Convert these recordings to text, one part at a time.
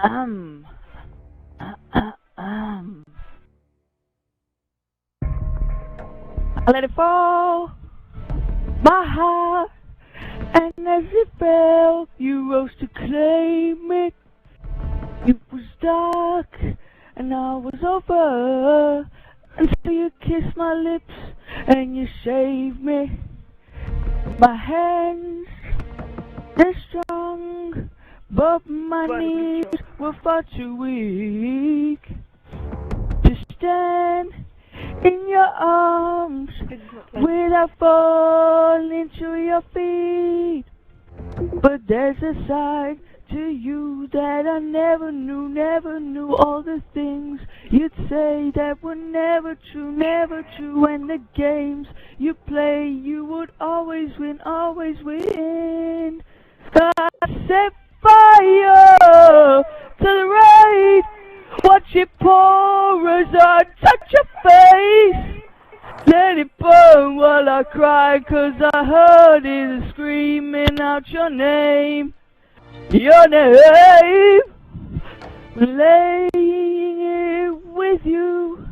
Um, um. I let it fall, my heart, and as it fell, you rose to claim it. It was dark, and I was over, until you kissed my lips, and you saved me. My hands, they're strong, but my knees were far too weak to stand in your arms without falling to your feet. But there's a side to you that I never knew all the things you'd say that were never true, and the games you play, you would always win, I set fire to the rain, watch it pour as I touch your face. Let it burn while I cry, 'cause I heard it screaming out your name. Your name. Laying with you,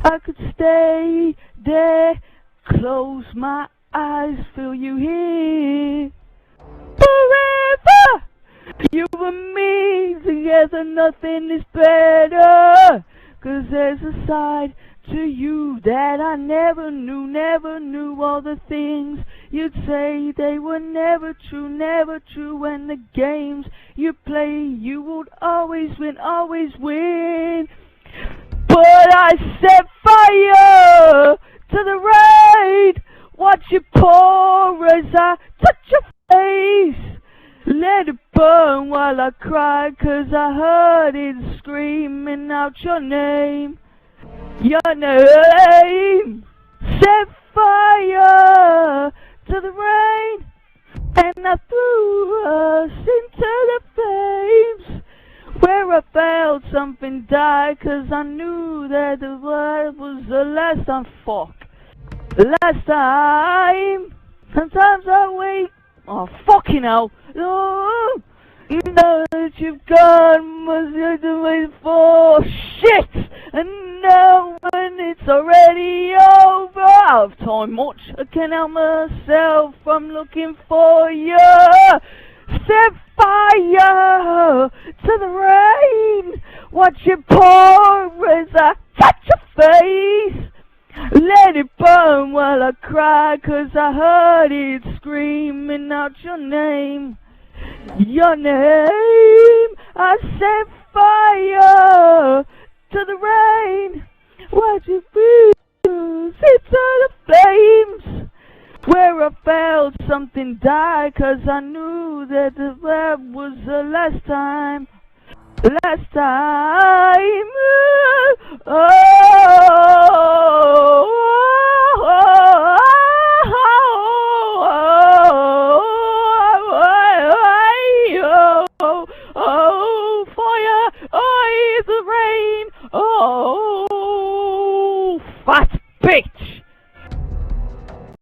I could stay there, close my eyes, feel you here. Forever, you and me together, nothing is better. 'Cause there's a side to you that I never knew all the things you'd say, they were never true, and the games you play, you would always win. But I set fire to the rain, watch it pour as I touch your face. Let it burn while I cry, 'cause I heard it screaming out your name. Your name. Set fire to the rain, and I threw us into the flames, where I felt something die, 'cause I knew that the world was the last time. Last time. Sometimes I wait. Oh, fucking hell. Oh, you know that you've gone, must have to wait for shit. And now when it's already over, I've time much, I can't help myself from looking for you. Set fire to the rain, watch it pour as I touch your face. Let it burn while I cry, 'cause I heard it screaming out your name. Your name. I set fire to the rain, watch it fuse into the flames, where I felt something die, 'cause I knew that that was the last time. Last time. Oh.